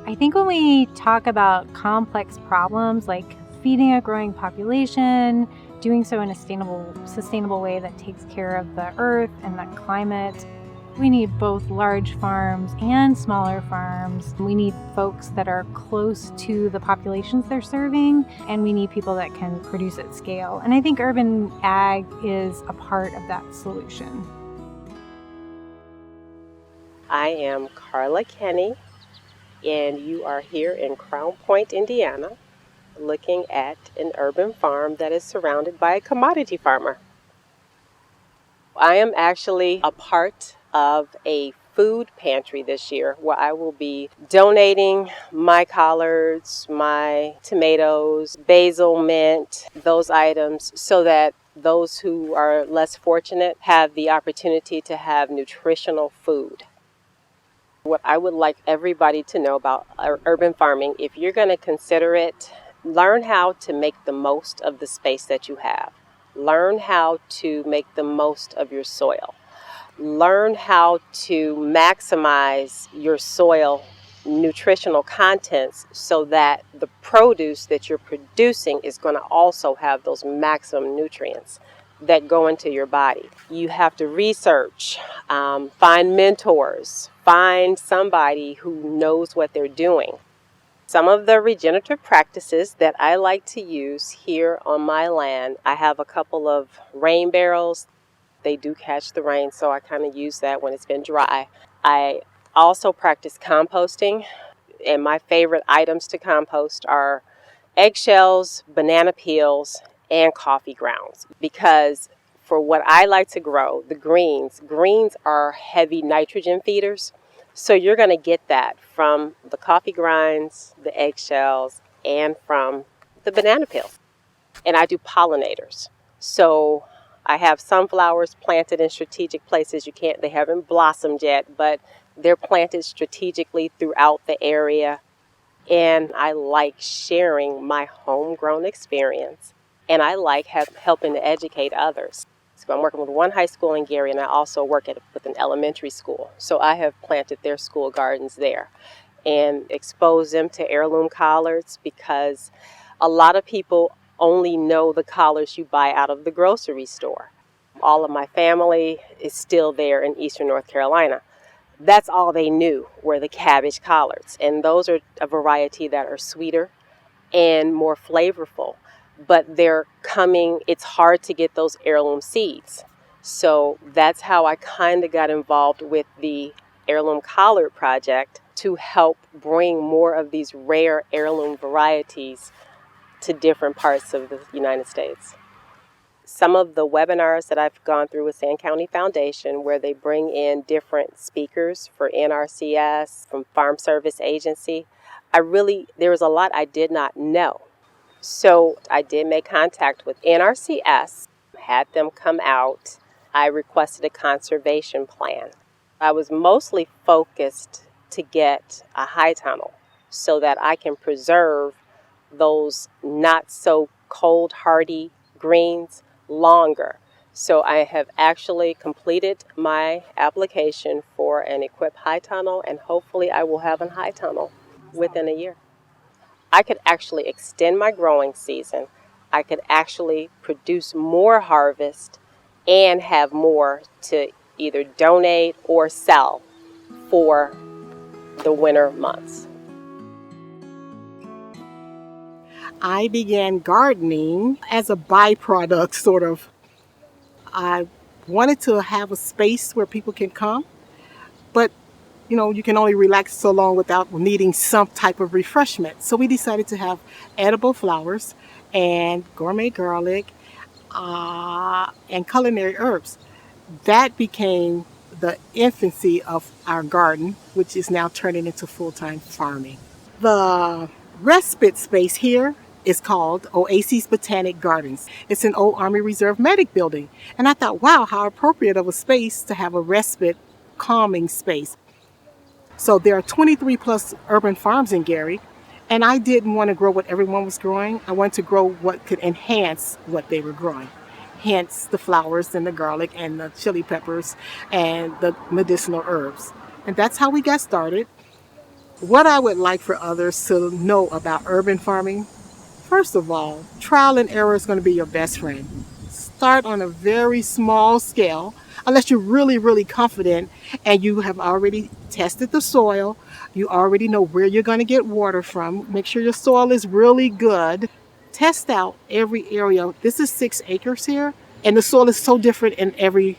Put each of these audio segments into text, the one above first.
I think when we talk about complex problems like feeding a growing population, doing so in a sustainable way that takes care of the earth and the climate, we need both large farms and smaller farms. We need folks that are close to the populations they're serving, and we need people that can produce at scale. And I think urban ag is a part of that solution. I am Carla Kenny, and you are here in Crown Point, Indiana, looking at an urban farm that is surrounded by a commodity farmer. I am actually a part of a food pantry this year where I will be donating my collards, my tomatoes, basil, mint, those items, so that those who are less fortunate have the opportunity to have nutritional food. What I would like everybody to know about urban farming, if you're going to consider it, learn how to make the most of the space that you have. Learn how to make the most of your soil. Learn how to maximize your soil nutritional contents so that the produce that you're producing is going to also have those maximum nutrients that go into your body. You have to research, find mentors, find somebody who knows what they're doing. Some of the regenerative practices that I like to use here on my land, I have a couple of rain barrels. They do catch the rain, so I kind of use that when it's been dry. I also practice composting, and my favorite items to compost are eggshells, banana peels, and coffee grounds, because for what I like to grow, the greens are heavy nitrogen feeders. So you're going to get that from the coffee grinds, the eggshells, and from the banana peels. And I do pollinators. So I have sunflowers planted in strategic places. They haven't blossomed yet, but they're planted strategically throughout the area. And I like sharing my homegrown experience. And I like helping to educate others. So I'm working with one high school in Gary, and I also work with an elementary school. So I have planted their school gardens there and exposed them to heirloom collards, because a lot of people only know the collards you buy out of the grocery store. All of my family is still there in Eastern North Carolina. That's all they knew were the cabbage collards. And those are a variety that are sweeter and more flavorful. But it's hard to get those heirloom seeds. So that's how I kind of got involved with the Heirloom Collard Project, to help bring more of these rare heirloom varieties to different parts of the United States. Some of the webinars that I've gone through with Sand County Foundation, where they bring in different speakers for NRCS, from Farm Service Agency, there was a lot I did not know. So I did make contact with NRCS, had them come out. I requested a conservation plan. I was mostly focused to get a high tunnel so that I can preserve those not so cold hardy greens longer. So I have actually completed my application for an equipped high tunnel, and hopefully I will have a high tunnel within a year. I could actually extend my growing season. I could actually produce more harvest and have more to either donate or sell for the winter months. I began gardening as a byproduct, sort of. I wanted to have a space where people can come, but you can only relax so long without needing some type of refreshment. So we decided to have edible flowers and gourmet garlic and culinary herbs. That became the infancy of our garden, which is now turning into full-time farming. The respite space here is called Oasis Botanic Gardens. It's an old Army Reserve medic building. And I thought, wow, how appropriate of a space to have a respite, calming space. So there are 23 plus urban farms in Gary, and I didn't want to grow what everyone was growing. I wanted to grow what could enhance what they were growing. Hence the flowers and the garlic and the chili peppers and the medicinal herbs. And that's how we got started. What I would like for others to know about urban farming, first of all, trial and error is going to be your best friend. Start on a very small scale, unless you're really, really confident and you have already tested the soil. You already know where you're going to get water from. Make sure your soil is really good. Test out every area. This is 6 acres here, and the soil is so different in every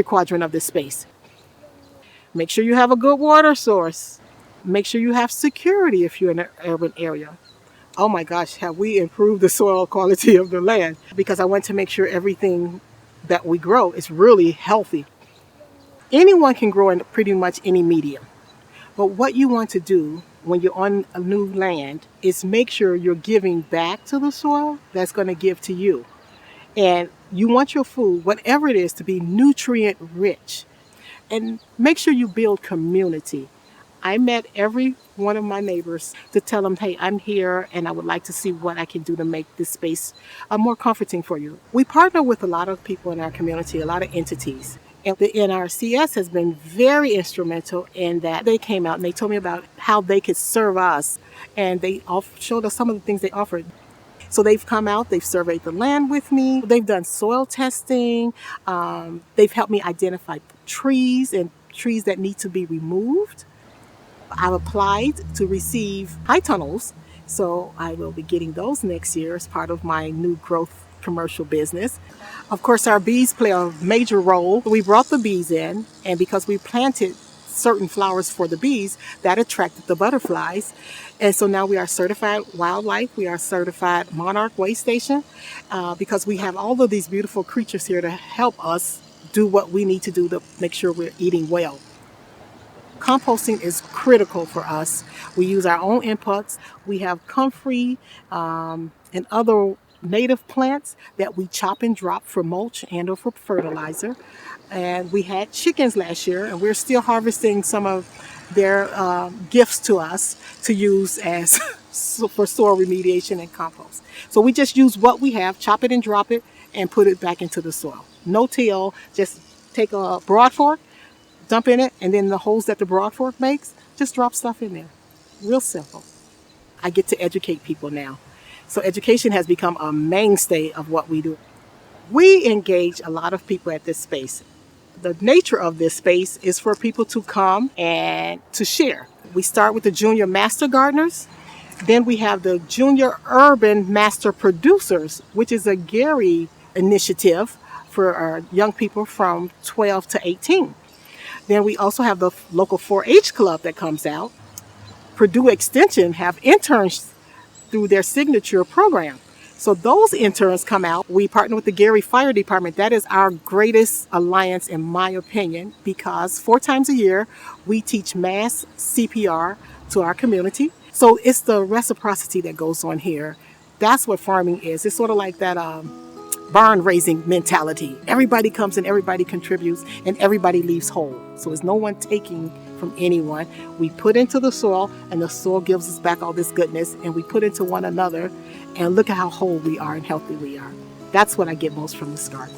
quadrant of this space. Make sure you have a good water source. Make sure you have security if you're in an urban area. Oh my gosh, have we improved the soil quality of the land? Because I want to make sure everything that we grow is really healthy. Anyone can grow in pretty much any medium. But what you want to do when you're on a new land is make sure you're giving back to the soil that's going to give to you. And you want your food, whatever it is, to be nutrient rich. And make sure you build community. I met every one of my neighbors to tell them, hey, I'm here and I would like to see what I can do to make this space more comforting for you. We partner with a lot of people in our community, a lot of entities. And the NRCS has been very instrumental in that. They came out and they told me about how they could serve us. And they showed us some of the things they offered. So they've come out, they've surveyed the land with me, they've done soil testing, they've helped me identify trees and trees that need to be removed. I've applied to receive high tunnels, so I will be getting those next year as part of my new growth commercial business. Of course, our bees play a major role. We brought the bees in, and because we planted certain flowers for the bees, that attracted the butterflies. And so now we are certified wildlife. We are certified monarch way station because we have all of these beautiful creatures here to help us do what we need to do to make sure we're eating well. Composting is critical for us. We use our own inputs. We have comfrey and other native plants that we chop and drop for mulch and or for fertilizer. And we had chickens last year, and we're still harvesting some of their gifts to us to use as for soil remediation and compost. So we just use what we have, chop it and drop it, and put it back into the soil. No till, just take a broad fork, dump in it, and then the holes that the broad fork makes, just drop stuff in there. Real simple. I get to educate people now. So education has become a mainstay of what we do. We engage a lot of people at this space. The nature of this space is for people to come and to share. We start with the Junior Master Gardeners. Then we have the Junior Urban Master Producers, which is a Gary initiative for our young people from 12 to 18. Then we also have the local 4-H club that comes out. Purdue Extension have interns through their signature program. So those interns come out. We partner with the Gary Fire Department. That is our greatest alliance, in my opinion, because 4 times a year we teach mass CPR to our community. So it's the reciprocity that goes on here. That's what farming is. It's sort of like that barn raising mentality. Everybody comes and everybody contributes and everybody leaves whole. So there's no one taking from anyone. We put into the soil and the soil gives us back all this goodness, and we put into one another, and look at how whole we are and healthy we are. That's what I get most from this garden.